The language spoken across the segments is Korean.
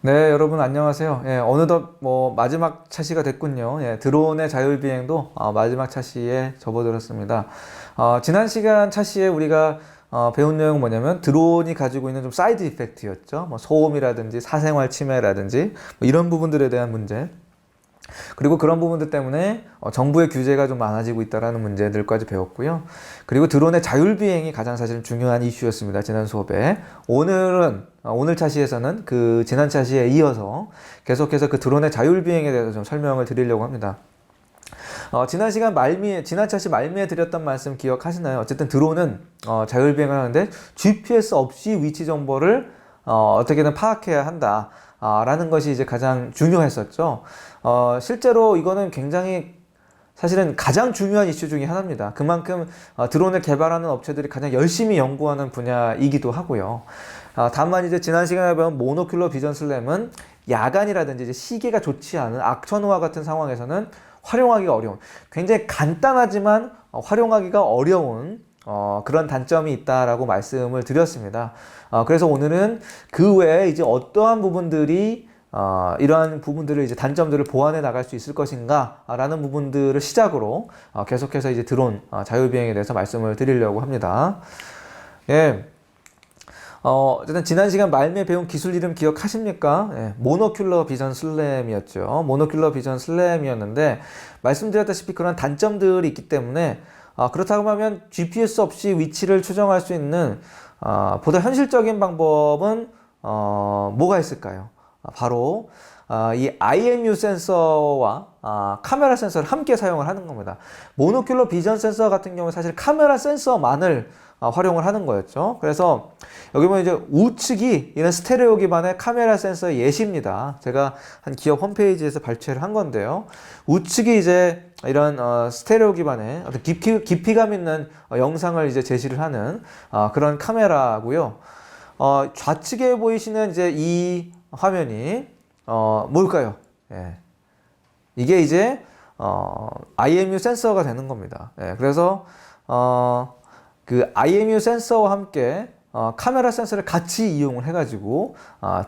네, 여러분 안녕하세요. 예, 어느덧 마지막 차시가 됐군요. 예, 드론의 자율비행도 마지막 차시에 접어들었습니다. 지난 시간 차시에 우리가 배운 내용은 뭐냐면 드론이 가지고 있는 좀 사이드 이펙트였죠. 뭐 소음이라든지 사생활 침해라든지 뭐 이런 부분들에 대한 문제. 그리고 그런 부분들 때문에 정부의 규제가 좀 많아지고 있다는 문제들까지 배웠고요. 그리고 드론의 자율비행이 가장 사실 중요한 이슈였습니다. 지난 수업에. 오늘 차시에서는 그 지난 차시에 이어서 계속해서 그 드론의 자율비행에 대해서 좀 설명을 드리려고 합니다. 지난 차시 말미에 드렸던 말씀 기억하시나요? 어쨌든 드론은 자율비행을 하는데 GPS 없이 위치 정보를 어떻게든 파악해야 한다. 라는 것이 이제 가장 중요했었죠. 실제로 이거는 굉장히 사실은 가장 중요한 이슈 중에 하나입니다. 그만큼 드론을 개발하는 업체들이 가장 열심히 연구하는 분야이기도 하고요. 다만 이제 지난 시간에 배운 모노큘러 비전 슬램은 야간이라든지 이제 시계가 좋지 않은 악천후와 같은 상황에서는 활용하기가 어려운, 굉장히 간단하지만 활용하기가 어려운 그런 단점이 있다라고 말씀을 드렸습니다. 그래서 오늘은 그 외에 이제 어떠한 부분들이 이러한 부분들을 이제 단점들을 보완해 나갈 수 있을 것인가 라는 부분들을 시작으로 계속해서 이제 드론 자율비행에 대해서 말씀을 드리려고 합니다. 예. 어쨌든 지난 시간 말미에 배운 기술 이름 기억하십니까? 예, 모노큘러 비전 슬램이었죠. 모노큘러 비전 슬램이었는데 말씀드렸다시피 그런 단점들이 있기 때문에 그렇다고 하면 GPS 없이 위치를 추정할 수 있는 보다 현실적인 방법은 뭐가 있을까요? 바로 이 IMU 센서와 카메라 센서를 함께 사용을 하는 겁니다. 모노큘러 비전 센서 같은 경우는 사실 카메라 센서만을 활용을 하는 거였죠. 그래서 여기 보면 이제 우측이 이런 스테레오 기반의 카메라 센서 예시입니다. 제가 한 기업 홈페이지에서 발췌를 한 건데요. 우측이 이제 이런 스테레오 기반의 어떤 깊이감 있는 영상을 이제 제시를 하는 그런 카메라고요. 좌측에 보이시는 이제 이 화면이 뭘까요? 예. 이게 이제 IMU 센서가 되는 겁니다. 예. 그래서 그 IMU 센서와 함께 카메라 센서를 같이 이용을 해가지고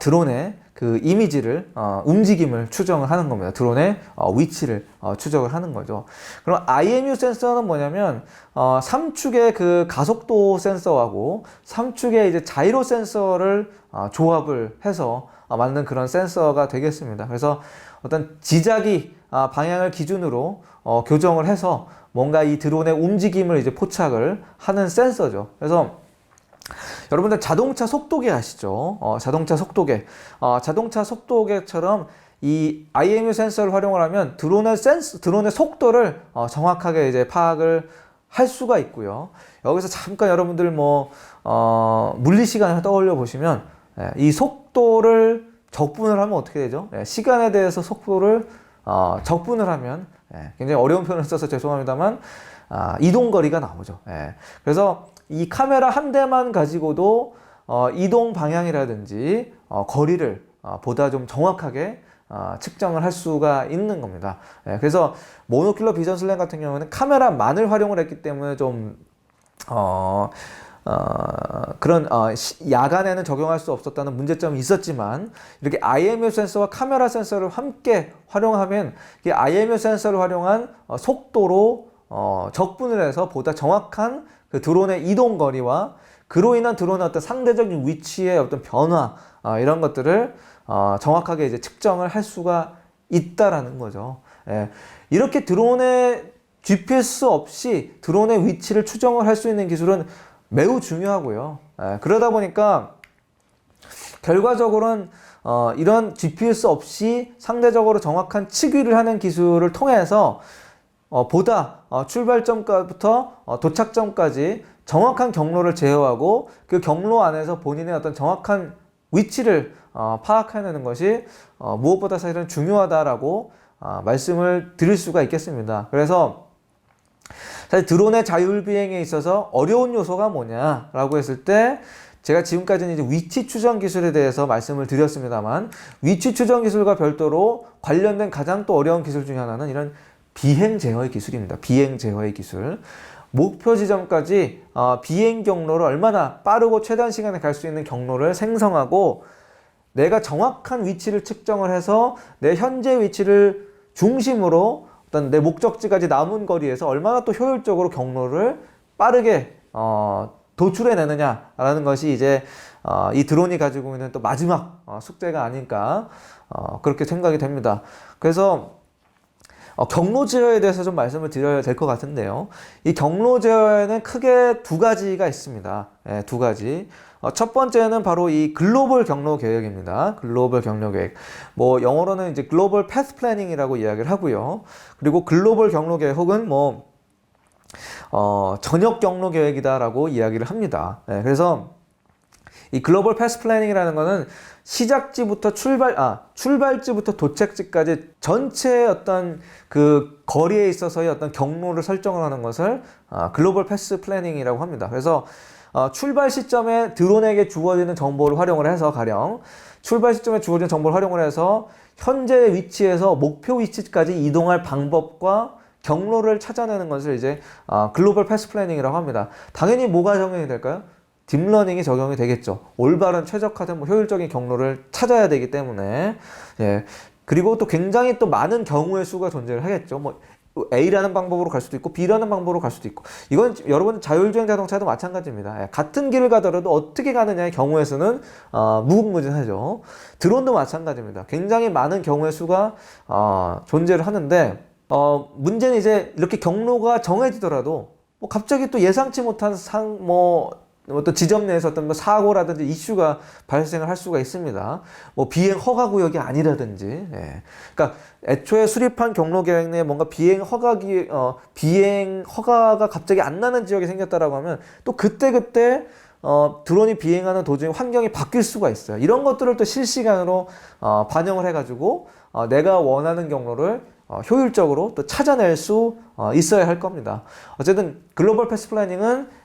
드론의 그 이미지를 움직임을 추정을 하는 겁니다. 드론의 위치를 추적을 하는 거죠. 그럼 IMU 센서는 뭐냐면 3축의 그 가속도 센서하고 3축의 이제 자이로 센서를 조합을 해서 만든 그런 센서가 되겠습니다. 그래서 어떤 지자기 방향을 기준으로 교정을 해서 뭔가 이 드론의 움직임을 이제 포착을 하는 센서죠. 그래서 여러분들 자동차 속도계 아시죠? 자동차 속도계. 자동차 속도계처럼 이 IMU 센서를 활용을 하면 드론의 속도를 정확하게 이제 파악을 할 수가 있고요. 여기서 잠깐 여러분들 물리 시간을 떠올려 보시면 이 속도를 적분을 하면 어떻게 되죠? 시간에 대해서 속도를 적분을 하면 굉장히 어려운 표현을 써서 죄송합니다만 이동거리가 나오죠. 그래서 이 카메라 한 대만 가지고도 이동 방향이라든지 거리를 보다 좀 정확하게 측정을 할 수가 있는 겁니다. 그래서 모노큘러 비전 슬램 같은 경우는 카메라만을 활용을 했기 때문에 좀 그런 야간에는 적용할 수 없었다는 문제점이 있었지만 이렇게 IMU 센서와 카메라 센서를 함께 활용하면 이 IMU 센서를 활용한 속도로 적분을 해서 보다 정확한 그 드론의 이동 거리와 그로 인한 드론의 어떤 상대적인 위치의 어떤 변화 이런 것들을 정확하게 이제 측정을 할 수가 있다라는 거죠. 이렇게 드론의 GPS 없이 드론의 위치를 추정을 할 수 있는 기술은 매우 중요하고요. 그러다 보니까 결과적으로는 이런 GPS 없이 상대적으로 정확한 측위를 하는 기술을 통해서 보다 출발점부터 도착점까지 정확한 경로를 제어하고 그 경로 안에서 본인의 어떤 정확한 위치를 파악해내는 것이 무엇보다 사실은 중요하다라고 말씀을 드릴 수가 있겠습니다. 그래서 사실 드론의 자율비행에 있어서 어려운 요소가 뭐냐라고 했을 때 제가 지금까지는 이제 위치 추정 기술에 대해서 말씀을 드렸습니다만 위치 추정 기술과 별도로 관련된 가장 또 어려운 기술 중에 하나는 이런 비행 제어의 기술입니다. 비행 제어의 기술. 목표 지점까지 비행 경로를 얼마나 빠르고 최단 시간에 갈 수 있는 경로를 생성하고 내가 정확한 위치를 측정을 해서 내 현재 위치를 중심으로 어떤 내 목적지까지 남은 거리에서 얼마나 또 효율적으로 경로를 빠르게 도출해내느냐라는 것이 이제 이 드론이 가지고 있는 또 마지막 숙제가 아닐까 그렇게 생각이 됩니다. 그래서 경로 제어에 대해서 좀 말씀을 드려야 될 것 같은데요. 이 경로 제어에는 크게 두 가지가 있습니다. 예, 두 가지. 첫 번째는 바로 이 글로벌 경로 계획입니다. 글로벌 경로 계획. 뭐 영어로는 이제 글로벌 패스 플래닝이라고 이야기를 하고요. 그리고 글로벌 경로 계획 혹은 뭐 전역 경로 계획이다라고 이야기를 합니다. 예, 그래서 이 글로벌 패스 플래닝이라는 거는 시작지부터 출발지부터 도착지까지 전체 어떤 그 거리에 있어서의 어떤 경로를 설정을 하는 것을 글로벌 패스 플래닝이라고 합니다. 그래서 출발 시점에 드론에게 주어지는 정보를 활용을 해서 가령 출발 시점에 주어지는 정보를 활용을 해서 현재 위치에서 목표 위치까지 이동할 방법과 경로를 찾아내는 것을 이제 글로벌 패스 플래닝이라고 합니다. 당연히 뭐가 적용이 될까요? 딥러닝이 적용이 되겠죠. 올바른 최적화된 효율적인 경로를 찾아야 되기 때문에. 예. 그리고 또 굉장히 또 많은 경우의 수가 존재를 하겠죠. 뭐 A라는 방법으로 갈 수도 있고 B라는 방법으로 갈 수도 있고, 이건 여러분 자율주행 자동차도 마찬가지입니다. 예. 같은 길을 가더라도 어떻게 가느냐의 경우의 수는 무궁무진하죠. 드론도 마찬가지입니다. 굉장히 많은 경우의 수가 존재를 하는데 문제는 이제 이렇게 경로가 정해지더라도 뭐 갑자기 또 예상치 못한 어떤 지점 내에서 어떤 사고라든지 이슈가 발생을 할 수가 있습니다. 뭐 비행 허가 구역이 아니라든지, 예. 그러니까 애초에 수립한 경로 계획 내에 뭔가 비행 허가가 갑자기 안 나는 지역이 생겼다라고 하면 또 그때 드론이 비행하는 도중에 환경이 바뀔 수가 있어요. 이런 것들을 또 실시간으로 반영을 해가지고 내가 원하는 경로를 효율적으로 또 찾아낼 수 있어야 할 겁니다. 어쨌든 글로벌 패스 플래닝은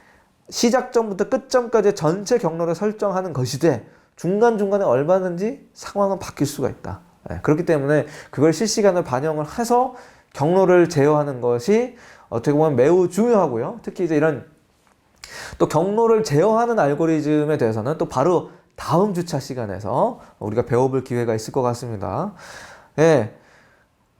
시작점부터 끝점까지 전체 경로를 설정하는 것이되 중간중간에 얼마든지 상황은 바뀔 수가 있다. 예, 그렇기 때문에 그걸 실시간으로 반영을 해서 경로를 제어하는 것이 어떻게 보면 매우 중요하고요. 특히 이제 이런 또 경로를 제어하는 알고리즘에 대해서는 또 바로 다음 주차 시간에서 우리가 배워볼 기회가 있을 것 같습니다. 예.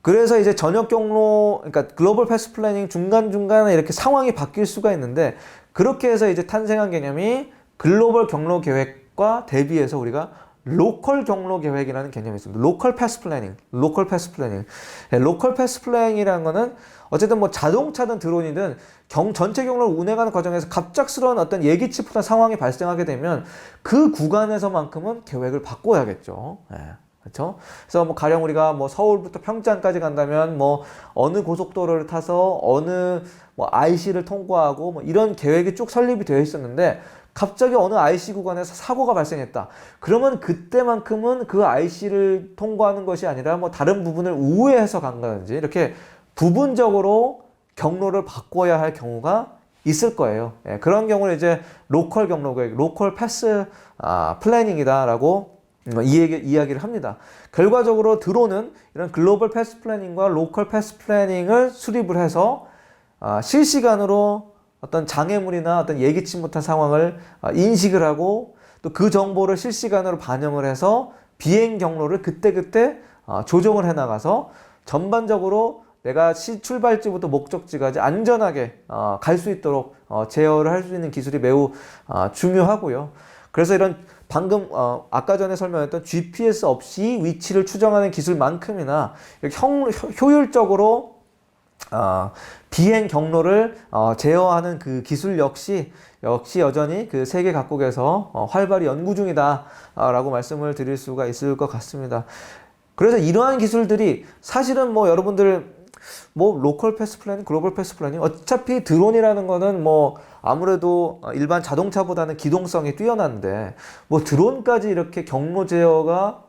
그래서 이제 전역 경로, 그러니까 글로벌 패스 플래닝 중간중간에 이렇게 상황이 바뀔 수가 있는데, 그렇게 해서 이제 탄생한 개념이 글로벌 경로 계획과 대비해서 우리가 로컬 경로 계획이라는 개념이 있습니다. 로컬 패스 플래닝, 로컬 패스 플래닝. 로컬 패스 플래닝이라는 거는 어쨌든 뭐 자동차든 드론이든 전체 경로를 운행하는 과정에서 갑작스러운 어떤 예기치 못한 상황이 발생하게 되면 그 구간에서만큼은 계획을 바꿔야겠죠. 예. 그렇죠? 그래서 뭐 가령 우리가 뭐 서울부터 평창까지 간다면 뭐 어느 고속도로를 타서 어느 뭐 IC를 통과하고 뭐 이런 계획이 쭉 설립이 되어 있었는데 갑자기 어느 IC 구간에서 사고가 발생했다. 그러면 그때만큼은 그 IC를 통과하는 것이 아니라 뭐 다른 부분을 우회해서 간다든지 이렇게 부분적으로 경로를 바꿔야 할 경우가 있을 거예요. 예, 그런 경우를 이제 로컬 경로 계획, 로컬 패스 플래닝이다라고 이야기를 합니다. 결과적으로 드론은 이런 글로벌 패스 플래닝과 로컬 패스 플래닝을 수립을 해서 실시간으로 어떤 장애물이나 어떤 예기치 못한 상황을 인식을 하고 또 그 정보를 실시간으로 반영을 해서 비행 경로를 그때그때 조정을 해 나가서 전반적으로 내가 출발지부터 목적지까지 안전하게 갈 수 있도록 제어를 할 수 있는 기술이 매우 중요하고요. 그래서 이런 방금 아까 전에 설명했던 GPS 없이 위치를 추정하는 기술만큼이나 이렇게 효율적으로 비행 경로를 제어하는 그 기술 역시 여전히 그 세계 각국에서 활발히 연구 중이다라고 말씀을 드릴 수가 있을 것 같습니다. 그래서 이러한 기술들이 사실은 뭐 여러분들 뭐 로컬 패스 플래닝, 글로벌 패스 플래닝, 어차피 드론이라는 거는 뭐 아무래도 일반 자동차보다는 기동성이 뛰어난데 뭐 드론까지 이렇게 경로 제어가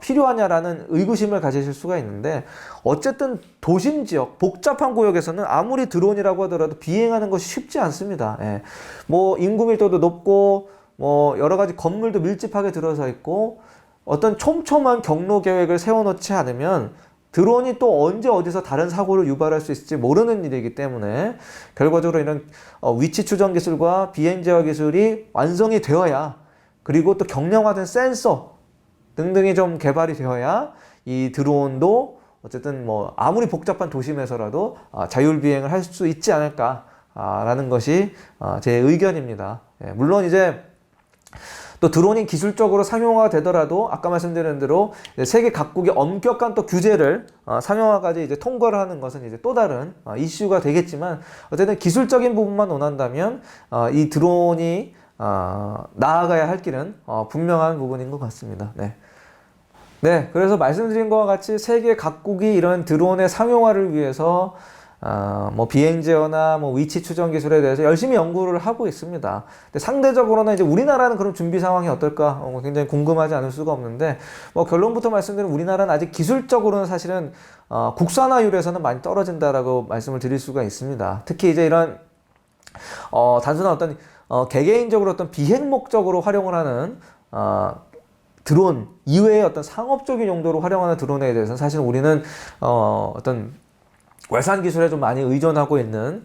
필요하냐라는 의구심을 가지실 수가 있는데, 어쨌든 도심 지역, 복잡한 구역에서는 아무리 드론이라고 하더라도 비행하는 것이 쉽지 않습니다. 예. 뭐 인구 밀도도 높고 뭐 여러 가지 건물도 밀집하게 들어서 있고 어떤 촘촘한 경로 계획을 세워놓지 않으면 드론이 또 언제 어디서 다른 사고를 유발할 수 있을지 모르는 일이기 때문에 결과적으로 이런 위치 추정 기술과 비행 제어 기술이 완성이 되어야, 그리고 또 경량화된 센서, 등등이 좀 개발이 되어야 이 드론도 어쨌든 뭐 아무리 복잡한 도심에서라도 자율 비행을 할 수 있지 않을까라는 것이 제 의견입니다. 예, 물론 이제 또 드론이 기술적으로 상용화가 되더라도 아까 말씀드린 대로 세계 각국의 엄격한 또 규제를 상용화까지 이제 통과를 하는 것은 이제 또 다른 이슈가 되겠지만 어쨌든 기술적인 부분만 논한다면 이 드론이 나아가야 할 길은 분명한 부분인 것 같습니다. 네. 네, 그래서 말씀드린 것과 같이 세계 각국이 이런 드론의 상용화를 위해서 뭐 비행 제어나 뭐 위치 추정 기술에 대해서 열심히 연구를 하고 있습니다. 근데 상대적으로는 이제 우리나라는 그런 준비 상황이 어떨까 굉장히 궁금하지 않을 수가 없는데 뭐 결론부터 말씀드리면 우리나라는 아직 기술적으로는 사실은 국산화율에서는 많이 떨어진다라고 말씀을 드릴 수가 있습니다. 특히 이제 이런 단순한 어떤 개개인적으로 어떤 비행 목적으로 활용을 하는 드론 이외의 어떤 상업적인 용도로 활용하는 드론에 대해서는 사실 우리는 어떤 외산 기술에 좀 많이 의존하고 있는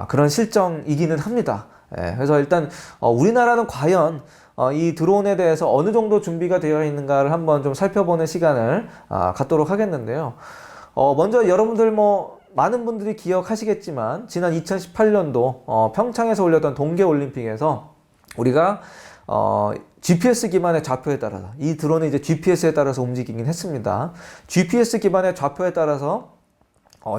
그런 실정이기는 합니다. 예, 그래서 일단 우리나라는 과연 이 드론에 대해서 어느 정도 준비가 되어 있는가를 한번 좀 살펴보는 시간을 갖도록 하겠는데요. 먼저 여러분들 뭐 많은 분들이 기억하시겠지만 지난 2018년도 평창에서 올렸던 동계올림픽에서 우리가 GPS 기반의 좌표에 따라서 이 드론이 이제 GPS에 따라서 움직이긴 했습니다. GPS 기반의 좌표에 따라서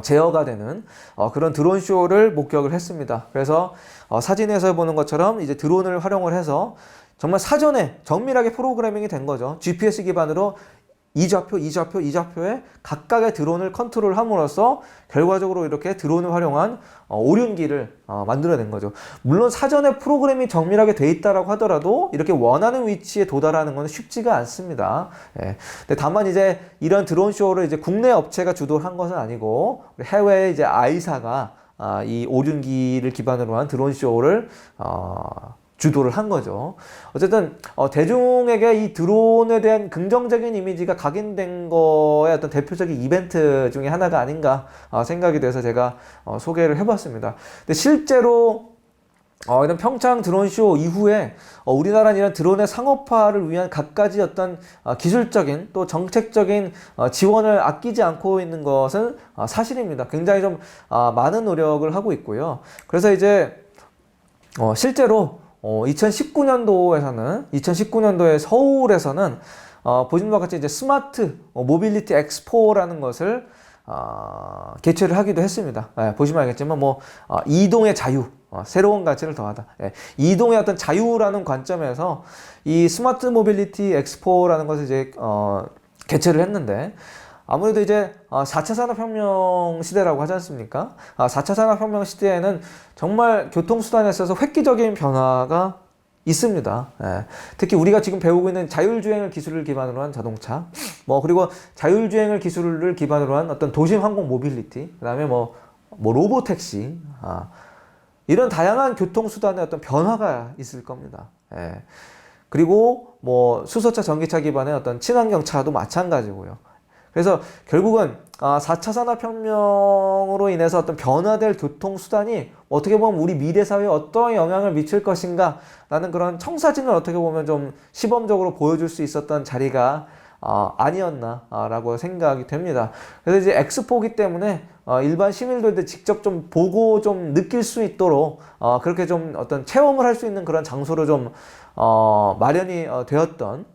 제어가 되는 그런 드론 쇼를 목격을 했습니다. 그래서 사진에서 보는 것처럼 이제 드론을 활용을 해서 정말 사전에 정밀하게 프로그래밍이 된 거죠. GPS 기반으로 이 좌표에 각각의 드론을 컨트롤함으로써 결과적으로 이렇게 드론을 활용한 오륜기를 만들어낸 거죠. 물론 사전에 프로그램이 정밀하게 돼 있다라고 하더라도 이렇게 원하는 위치에 도달하는 건 쉽지가 않습니다. 예. 근데 다만 이제 이런 드론 쇼를 이제 국내 업체가 주도를 한 것은 아니고 해외에 이제 아이사가 이 오륜기를 기반으로 한 드론 쇼를 주도를 한 거죠. 어쨌든 대중에게 이 드론에 대한 긍정적인 이미지가 각인된 거의 어떤 대표적인 이벤트 중에 하나가 아닌가 생각이 돼서 제가 소개를 해봤습니다. 근데 실제로 이런 평창 드론쇼 이후에 우리나라는 이런 드론의 상업화를 위한 갖가지 어떤 기술적인 또 정책적인 지원을 아끼지 않고 있는 것은 사실입니다. 굉장히 좀 많은 노력을 하고 있고요. 그래서 이제 실제로 2019년도에 서울에서는 보신 바와 같이 이제 스마트 모빌리티 엑스포라는 것을 개최를 하기도 했습니다. 예, 보시면 알겠지만 뭐 이동의 자유, 새로운 가치를 더하다. 예, 이동의 어떤 자유라는 관점에서 이 스마트 모빌리티 엑스포라는 것을 이제 개최를 했는데 아무래도 이제 4차 산업혁명 시대라고 하지 않습니까? 4차 산업혁명 시대에는 정말 교통수단에 있어서 획기적인 변화가 있습니다. 예. 특히 우리가 지금 배우고 있는 자율주행을 기술을 기반으로 한 자동차, 그리고 자율주행을 기술을 기반으로 한 어떤 도심 항공 모빌리티, 그 다음에 뭐 로보택시, 이런 다양한 교통수단의 어떤 변화가 있을 겁니다. 예. 그리고 뭐 수소차, 전기차 기반의 어떤 친환경차도 마찬가지고요. 그래서 결국은 4차 산업혁명으로 인해서 어떤 변화될 교통수단이 어떻게 보면 우리 미래 사회에 어떤 영향을 미칠 것인가 라는 그런 청사진을 어떻게 보면 좀 시범적으로 보여줄 수 있었던 자리가 아니었나 라고 생각이 됩니다. 그래서 이제 엑스포기 때문에 일반 시민들도 직접 좀 보고 좀 느낄 수 있도록 그렇게 좀 어떤 체험을 할 수 있는 그런 장소로 좀 마련이 되었던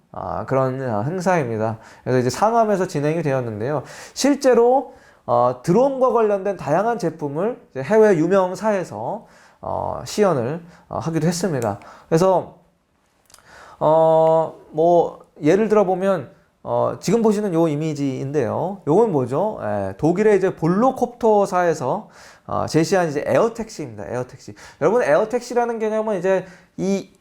그런 행사입니다. 그래서 이제 상암에서 진행이 되었는데요. 실제로 드론과 관련된 다양한 제품을 이제 해외 유명사에서 시연을 하기도 했습니다. 그래서 뭐 예를 들어 보면 지금 보시는 요 이미지인데요. 요건 뭐죠? 독일의 이제 볼로콥터사에서 제시한 이제 에어택시입니다. 에어택시. 여러분 에어택시라는 개념은 이제 이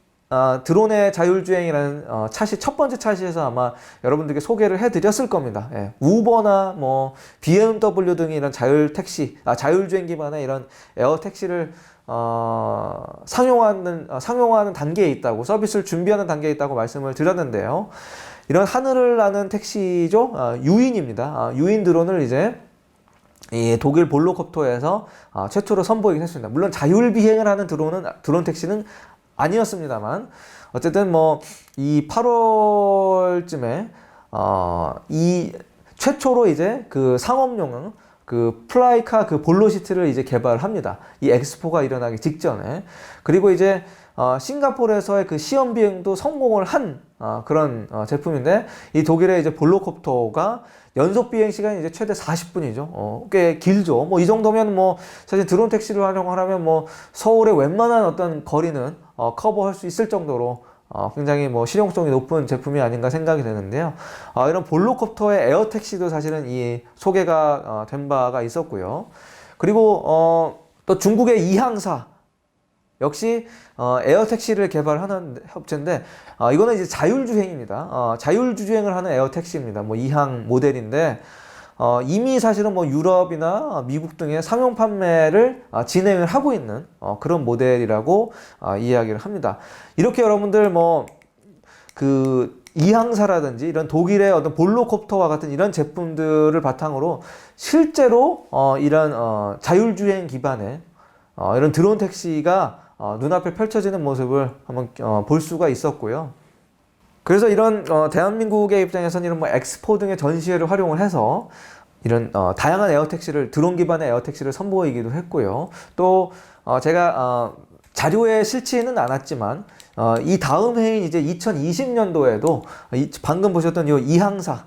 드론의 자율주행이라는 차시, 첫 번째 차시에서 아마 여러분들께 소개를 해드렸을 겁니다. 예, 우버나 뭐 BMW 등이 이런 자율주행 기반의 이런 에어택시를 상용화하는 단계에 있다고, 서비스를 준비하는 단계에 있다고 말씀을 드렸는데요. 이런 하늘을 나는 택시죠. 유인입니다. 유인 드론을 이제 이 독일 볼로콥터에서 최초로 선보이긴 했습니다. 물론 자율 비행을 하는 드론 택시는 아니었습니다만 어쨌든 뭐 이 8월쯤에 이 최초로 이제 그 상업용 그 플라이카 그 볼로 시트를 이제 개발합니다. 이 엑스포가 일어나기 직전에. 그리고 이제 싱가포르에서의 그 시험 비행도 성공을 한 그런 제품인데, 이 독일의 이제 볼로콥터가 연속 비행 시간이 이제 최대 40분이죠. 꽤 길죠. 뭐 이 정도면 뭐 사실 드론 택시를 활용하려면 뭐 서울의 웬만한 어떤 거리는 커버할 수 있을 정도로 굉장히 뭐 실용성이 높은 제품이 아닌가 생각이 되는데요. 이런 볼로콥터의 에어 택시도 사실은 이 소개가 된 바가 있었고요. 그리고 또 중국의 이항사 역시 에어 택시를 개발하는 업체인데, 이거는 이제 자율주행입니다. 자율주행을 하는 에어 택시입니다. 뭐 이항 모델인데, 이미 사실은 뭐 유럽이나 미국 등의 상용 판매를 진행을 하고 있는 그런 모델이라고 이야기를 합니다. 이렇게 여러분들 뭐 그 이항사라든지 이런 독일의 어떤 볼로콥터와 같은 이런 제품들을 바탕으로 실제로 이런 자율주행 기반의 이런 드론 택시가 눈앞에 펼쳐지는 모습을 한번 볼 수가 있었고요. 그래서 이런 대한민국의 입장에서는 이런 뭐 엑스포 등의 전시회를 활용을 해서 이런 다양한 에어택시를, 드론 기반의 에어택시를 선보이기도 했고요. 또 제가 자료에 실지는 않았지만 이 다음 해인 이제 2020년도에도 방금 보셨던 이 이항사,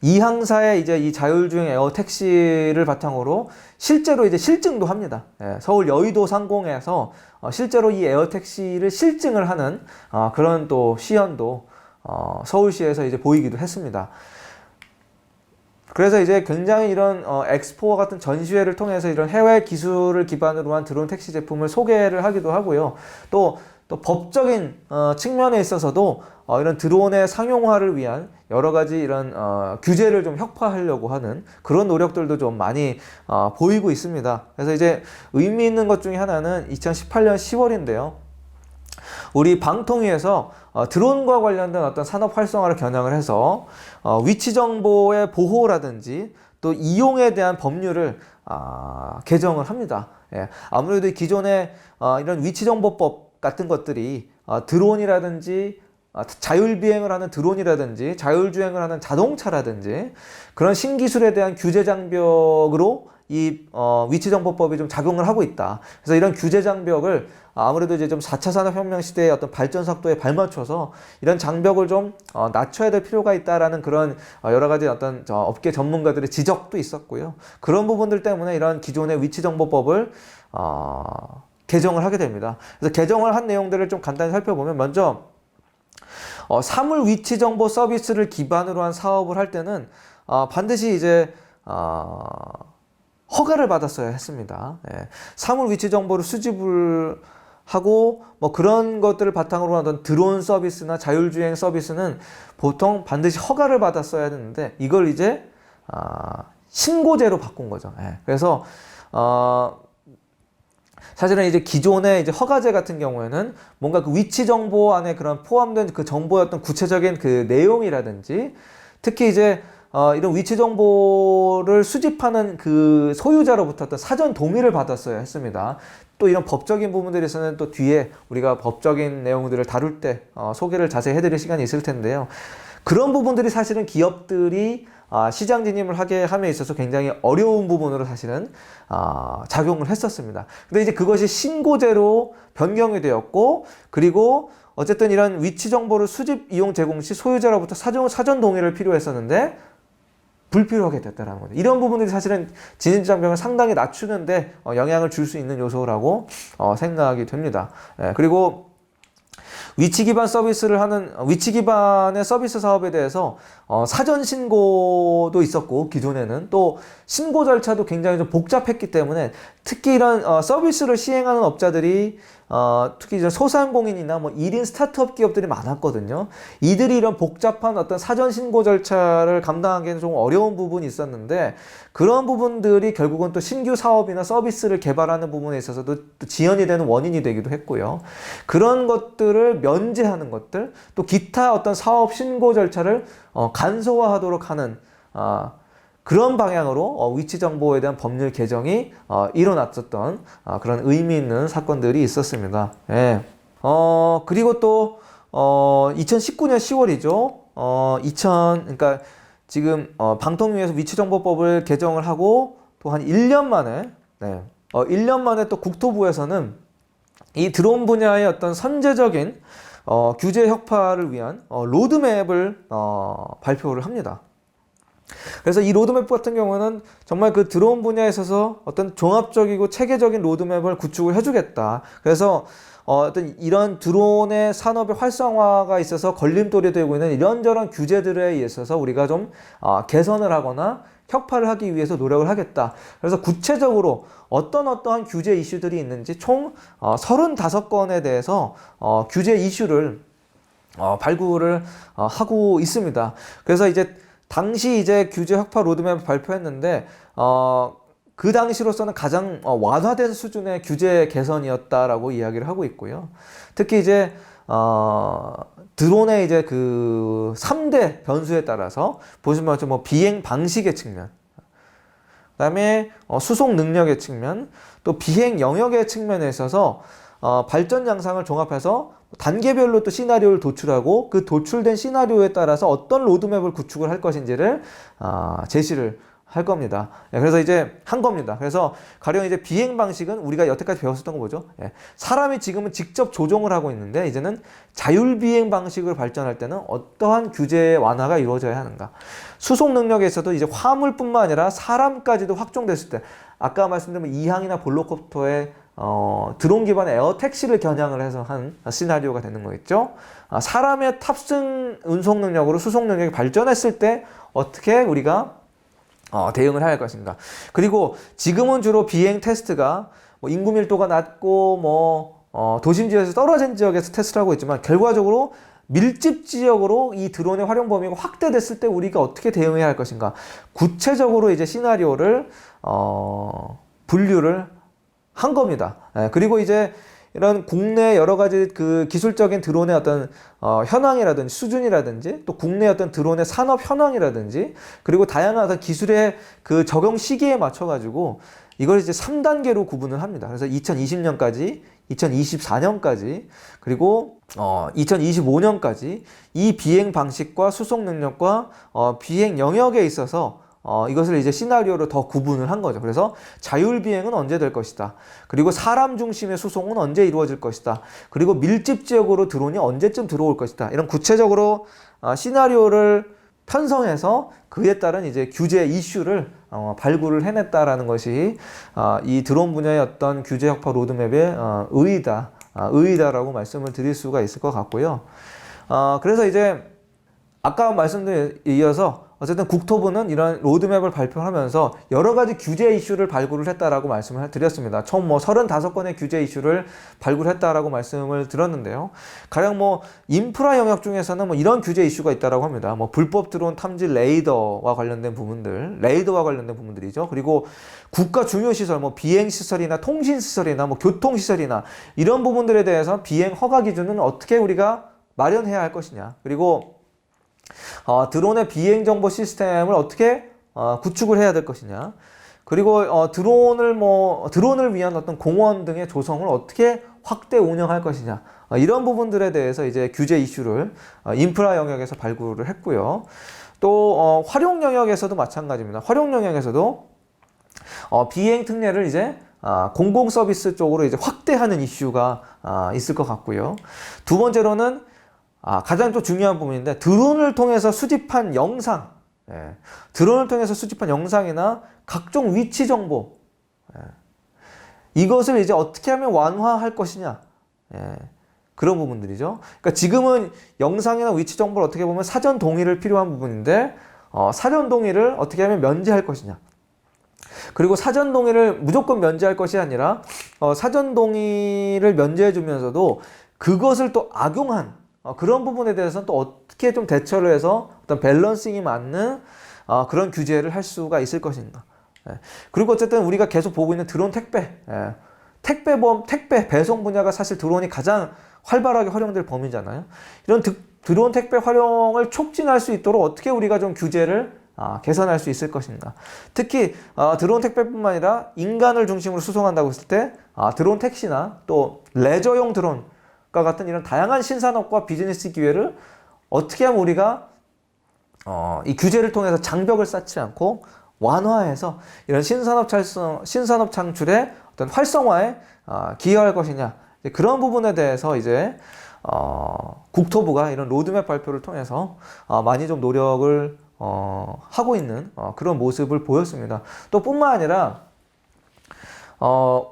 이항사의 이제 이 자율주행 에어 택시를 바탕으로 실제로 이제 실증도 합니다. 서울 여의도 상공에서 실제로 이 에어 택시를 실증을 하는 그런 또 시연도 서울시에서 이제 보이기도 했습니다. 그래서 이제 굉장히 이런 엑스포와 같은 전시회를 통해서 이런 해외 기술을 기반으로 한 드론 택시 제품을 소개를 하기도 하고요. 또 법적인 측면에 있어서도 이런 드론의 상용화를 위한 여러 가지 이런 규제를 좀 혁파하려고 하는 그런 노력들도 좀 많이 보이고 있습니다. 그래서 이제 의미 있는 것 중에 하나는 2018년 10월인데요. 우리 방통위에서 드론과 관련된 어떤 산업 활성화를 겨냥을 해서 위치 정보의 보호라든지 또 이용에 대한 법률을 개정을 합니다. 아무래도 기존의 이런 위치정보법 같은 것들이 드론이라든지 자율비행을 하는 드론이라든지 자율주행을 하는 자동차라든지 그런 신기술에 대한 규제 장벽으로 이 위치정보법이 좀 작용을 하고 있다. 그래서 이런 규제 장벽을 아무래도 이제 좀 4차 산업혁명 시대의 어떤 발전 속도에 발맞춰서 이런 장벽을 좀 낮춰야 될 필요가 있다라는 그런 여러 가지 어떤 업계 전문가들의 지적도 있었고요. 그런 부분들 때문에 이런 기존의 위치정보법을 개정을 하게 됩니다. 그래서 개정을 한 내용들을 좀 간단히 살펴보면, 먼저 사물 위치 정보 서비스를 기반으로 한 사업을 할 때는 반드시 이제 허가를 받았어야 했습니다. 사물 위치 정보를 수집을 하고 뭐 그런 것들을 바탕으로 하던 드론 서비스나 자율주행 서비스는 보통 반드시 허가를 받았어야 했는데, 이걸 이제 신고제로 바꾼 거죠. 그래서 사실은 이제 기존의 이제 허가제 같은 경우에는 뭔가 그 위치 정보 안에 그런 포함된 그 정보의 어떤 구체적인 그 내용이라든지, 특히 이제 이런 위치 정보를 수집하는 그 소유자로부터 어떤 사전 동의를 받았어야 했습니다. 또 이런 법적인 부분들에서는 또 뒤에 우리가 법적인 내용들을 다룰 때 소개를 자세히 해드릴 시간이 있을 텐데요. 그런 부분들이 사실은 기업들이 시장 진입을 하게 함에 있어서 굉장히 어려운 부분으로 사실은 작용을 했었습니다. 근데 이제 그것이 신고제로 변경이 되었고, 그리고 어쨌든 이런 위치 정보를 수집, 이용, 제공 시 소유자로부터 사전 동의를 필요했었는데 불필요하게 됐다는 거죠. 이런 부분들이 사실은 진입 장벽을 상당히 낮추는데 영향을 줄 수 있는 요소라고 생각이 됩니다. 그리고 위치 기반 서비스를 하는 위치 기반의 서비스 사업에 대해서 사전 신고도 있었고, 기존에는 또 신고 절차도 굉장히 좀 복잡했기 때문에 특히 이런 서비스를 시행하는 업자들이 특히 이제 소상공인이나 뭐 1인 스타트업 기업들이 많았거든요. 이들이 이런 복잡한 어떤 사전 신고 절차를 감당하기에는 좀 어려운 부분이 있었는데, 그런 부분들이 결국은 또 신규 사업이나 서비스를 개발하는 부분에 있어서도 또 지연이 되는 원인이 되기도 했고요. 그런 것들을 면제하는 것들, 또 기타 어떤 사업 신고 절차를 간소화하도록 하는 그런 방향으로 위치 정보에 대한 법률 개정이 일어났었던 그런 의미 있는 사건들이 있었습니다. 그리고 또 2019년 10월이죠. 그러니까 지금 방통위에서 위치정보법을 개정을 하고 또 한 1년 만에 1년 만에 또 국토부에서는 이 드론 분야의 어떤 선제적인 규제 혁파를 위한 로드맵을 발표를 합니다. 그래서 이 로드맵 같은 경우는 정말 그 드론 분야에 있어서 어떤 종합적이고 체계적인 로드맵을 구축을 해주겠다. 그래서 어떤 이런 드론의 산업의 활성화가 있어서 걸림돌이 되고 있는 이런저런 규제들에 있어서 우리가 좀 개선을 하거나 혁파를 하기 위해서 노력을 하겠다. 그래서 구체적으로 어떠한 규제 이슈들이 있는지 총 35건에 대해서 규제 이슈를 발굴을 하고 있습니다. 그래서 이제 당시 이제 규제 혁파 로드맵을 발표했는데 그 당시로서는 가장 완화된 수준의 규제 개선이었다라고 이야기를 하고 있고요. 특히 이제 드론의 이제 그 3대 변수에 따라서 보시면 뭐 비행 방식의 측면, 그다음에 수송 능력의 측면, 또 비행 영역의 측면에 있어서 발전 양상을 종합해서 단계별로 또 시나리오를 도출하고 그 도출된 시나리오에 따라서 어떤 로드맵을 구축을 할 것인지를 제시를 할 겁니다. 그래서 이제 한 겁니다. 그래서 가령 이제 비행 방식은 우리가 여태까지 배웠었던 거 뭐죠? 사람이 지금은 직접 조종을 하고 있는데 이제는 자율 비행 방식을 발전할 때는 어떠한 규제 완화가 이루어져야 하는가? 수송 능력에서도 이제 화물뿐만 아니라 사람까지도 확종됐을 때 아까 말씀드린 이항이나 볼로콥터의 드론 기반의 에어택시를 겨냥을 해서 한 시나리오가 되는 거겠죠. 사람의 탑승 운송 능력으로 수송 능력이 발전했을 때 어떻게 우리가 대응을 할 것인가. 그리고 지금은 주로 비행 테스트가 뭐 인구 밀도가 낮고 도심 지역에서 떨어진 지역에서 테스트를 하고 있지만 결과적으로 밀집 지역으로 이 드론의 활용 범위가 확대됐을 때 우리가 어떻게 대응해야 할 것인가. 구체적으로 이제 시나리오를 분류를 한 겁니다. 그리고 이제 이런 국내 여러 가지 그 기술적인 드론의 어떤 현황이라든지 수준이라든지 또 국내 어떤 드론의 산업 현황이라든지 그리고 다양한 어떤 기술의 그 적용 시기에 맞춰 가지고 이걸 이제 3단계로 구분을 합니다. 그래서 2020년까지, 2024년까지 그리고 2025년까지 이 비행 방식과 수송 능력과 비행 영역에 있어서 이것을 이제 시나리오로 더 구분을 한 거죠. 그래서 자율비행은 언제 될 것이다. 그리고 사람 중심의 수송은 언제 이루어질 것이다. 그리고 밀집 지역으로 드론이 언제쯤 들어올 것이다. 이런 구체적으로 시나리오를 편성해서 그에 따른 이제 규제 이슈를 발굴을 해냈다라는 것이 이 드론 분야의 어떤 규제 혁파 로드맵의 의의다라고 말씀을 드릴 수가 있을 것 같고요. 그래서 이제 아까 말씀드린 이어서 어쨌든 국토부는 이런 로드맵을 발표하면서 여러 가지 규제 이슈를 발굴을 했다라고 말씀을 드렸습니다. 총 35건의 규제 이슈를 발굴했다라고 말씀을 드렸는데요. 가령 인프라 영역 중에서는 이런 규제 이슈가 있다라고 합니다. 불법 드론 탐지 레이더와 관련된 부분들이죠. 그리고 국가 중요 시설, 비행 시설이나 통신 시설이나 교통 시설이나 이런 부분들에 대해서 비행 허가 기준은 어떻게 우리가 마련해야 할 것이냐. 그리고 드론의 비행 정보 시스템을 어떻게 구축을 해야 될 것이냐. 그리고 드론을 위한 어떤 공원 등의 조성을 어떻게 확대 운영할 것이냐. 이런 부분들에 대해서 이제 규제 이슈를 인프라 영역에서 발굴을 했고요. 또 활용 영역에서도 마찬가지입니다. 활용 영역에서도 비행 특례를 이제 공공 서비스 쪽으로 이제 확대하는 이슈가 있을 것 같고요. 두 번째로는 가장 또 중요한 부분인데 드론을 통해서 수집한 영상, 드론을 통해서 수집한 영상이나 각종 위치 정보, 이것을 이제 어떻게 하면 완화할 것이냐, 그런 부분들이죠. 그러니까 지금은 영상이나 위치 정보를 어떻게 보면 사전 동의를 필요한 부분인데 사전 동의를 어떻게 하면 면제할 것이냐. 그리고 사전 동의를 무조건 면제할 것이 아니라 사전 동의를 면제해 주면서도 그것을 또 악용한 그런 부분에 대해서는 또 어떻게 좀 대처를 해서 어떤 밸런싱이 맞는 그런 규제를 할 수가 있을 것인가. 그리고 어쨌든 우리가 계속 보고 있는 드론 택배 배송 분야가 사실 드론이 가장 활발하게 활용될 범위잖아요. 이런 드론 택배 활용을 촉진할 수 있도록 어떻게 우리가 좀 규제를 개선할 수 있을 것인가. 특히 드론 택배뿐만 아니라 인간을 중심으로 수송한다고 했을 때 드론 택시나 또 레저용 드론과 같은 이런 다양한 신산업과 비즈니스 기회를 어떻게 하면 우리가 이 규제를 통해서 장벽을 쌓지 않고 완화해서 이런 신산업 창출의 어떤 활성화에 기여할 것이냐, 그런 부분에 대해서 이제 국토부가 이런 로드맵 발표를 통해서 많이 좀 노력을 하고 있는 그런 모습을 보였습니다. 또 뿐만 아니라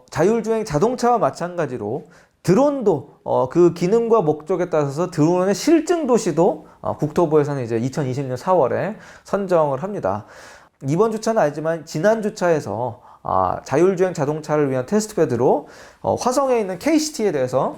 자율주행 자동차와 마찬가지로 드론도 그 기능과 목적에 따라서 드론의 실증 도시도 국토부에서는 이제 2020년 4월에 선정을 합니다. 이번 주차는 아니지만 지난 주차에서 자율주행 자동차를 위한 테스트베드로 화성에 있는 K시티에 대해서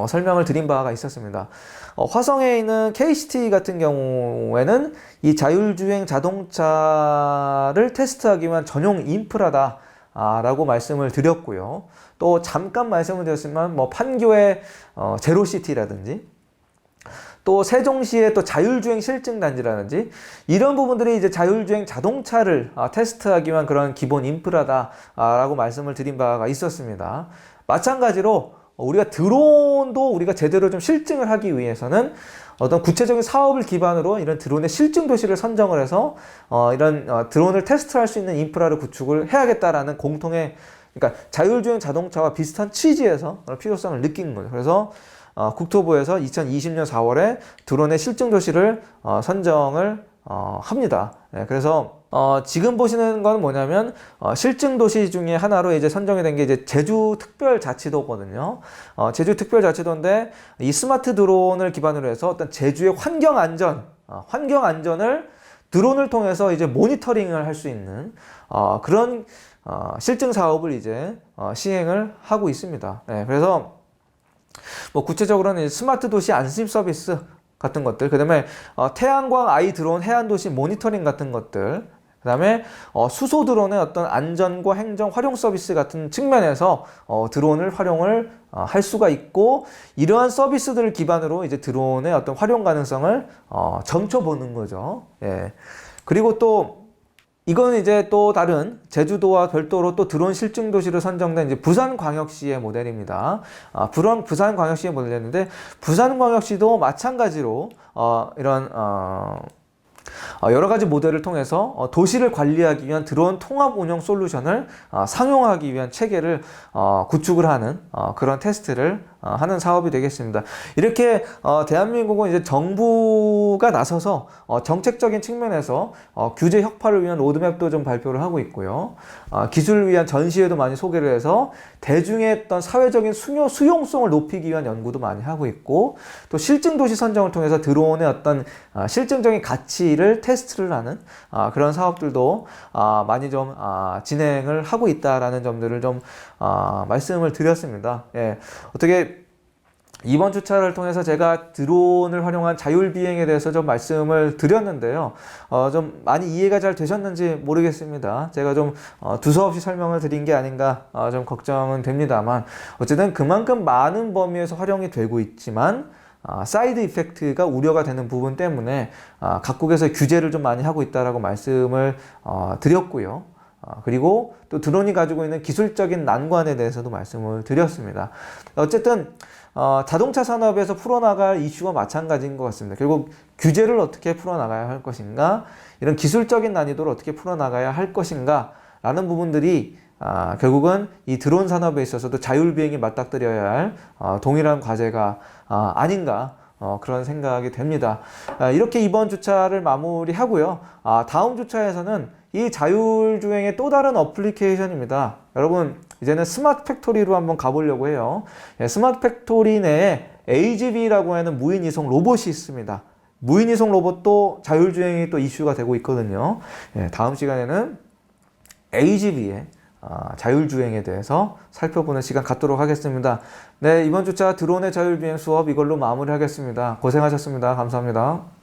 설명을 드린 바가 있었습니다. 화성에 있는 K시티 같은 경우에는 이 자율주행 자동차를 테스트하기 위한 전용 인프라다 라고 말씀을 드렸고요. 또 잠깐 말씀을 드렸지만 뭐 판교의 제로시티라든지 또 세종시의 또 자율주행 실증단지라든지 이런 부분들이 이제 자율주행 자동차를 테스트하기 위한 그런 기본 인프라다라고 말씀을 드린 바가 있었습니다. 마찬가지로 우리가 드론도 우리가 제대로 좀 실증을 하기 위해서는 어떤 구체적인 사업을 기반으로 이런 드론의 실증 도시를 선정을 해서 이런 드론을 테스트할 수 있는 인프라를 구축을 해야겠다라는 공통의, 그러니까 자율주행 자동차와 비슷한 취지에서 필요성을 느낀 거죠. 그래서 국토부에서 2020년 4월에 드론의 실증 도시를 선정을 합니다. 네, 그래서 지금 보시는 건 뭐냐면 실증 도시 중에 하나로 이제 선정이 된 게 이제 제주특별자치도거든요. 제주특별자치도인데 이 스마트 드론을 기반으로 해서 어떤 제주의 환경 안전을 드론을 통해서 이제 모니터링을 할 수 있는 그런 실증 사업을 이제 시행을 하고 있습니다. 네, 그래서 뭐 구체적으로는 스마트 도시 안심 서비스 같은 것들, 그 다음에 태양광 아이 드론 해안 도시 모니터링 같은 것들, 그 다음에 수소 드론의 어떤 안전과 행정 활용 서비스 같은 측면에서 드론을 활용을 할 수가 있고, 이러한 서비스들을 기반으로 이제 드론의 어떤 활용 가능성을 점쳐보는 거죠. 예. 그리고 또 이건 이제 또 다른 제주도와 별도로 또 드론 실증 도시로 선정된 이제 부산광역시의 모델입니다. 부산광역시의 모델이었는데, 부산광역시도 마찬가지로 이런 여러 가지 모델을 통해서 도시를 관리하기 위한 드론 통합 운영 솔루션을 상용하기 위한 체계를 구축을 하는 그런 테스트를 하는 사업이 되겠습니다. 이렇게 대한민국은 이제 정부가 나서서 정책적인 측면에서 규제 혁파를 위한 로드맵도 좀 발표를 하고 있고요. 기술을 위한 전시회도 많이 소개를 해서 대중의 어떤 사회적인 수용성을 높이기 위한 연구도 많이 하고 있고, 또 실증 도시 선정을 통해서 드론의 어떤 실증적인 가치를 테스트를 하는 그런 사업들도 많이 좀 진행을 하고 있다라는 점들을 좀 말씀을 드렸습니다. 예. 어떻게 이번 주차를 통해서 제가 드론을 활용한 자율비행에 대해서 좀 말씀을 드렸는데요. 좀 많이 이해가 잘 되셨는지 모르겠습니다. 제가 좀 두서없이 설명을 드린 게 아닌가 좀 걱정은 됩니다만, 어쨌든 그만큼 많은 범위에서 활용이 되고 있지만 사이드 이펙트가 우려가 되는 부분 때문에 각국에서 규제를 좀 많이 하고 있다라고 말씀을 드렸고요. 그리고 또 드론이 가지고 있는 기술적인 난관에 대해서도 말씀을 드렸습니다. 어쨌든 자동차 산업에서 풀어나갈 이슈와 마찬가지인 것 같습니다. 결국 규제를 어떻게 풀어나가야 할 것인가, 이런 기술적인 난이도를 어떻게 풀어나가야 할 것인가 라는 부분들이 결국은 이 드론 산업에 있어서도 자율비행이 맞닥뜨려야 할 동일한 과제가 아닌가 그런 생각이 됩니다. 이렇게 이번 주차를 마무리하고요. 다음 주차에서는 이 자율주행의 또 다른 어플리케이션입니다. 여러분, 이제는 스마트 팩토리로 한번 가보려고 해요. 스마트 팩토리 내에 AGV라고 하는 무인 이송 로봇이 있습니다. 무인 이송 로봇도 자율주행이 또 이슈가 되고 있거든요. 다음 시간에는 AGV의 자율주행에 대해서 살펴보는 시간 갖도록 하겠습니다. 네, 이번 주차 드론의 자율주행 수업 이걸로 마무리하겠습니다. 고생하셨습니다. 감사합니다.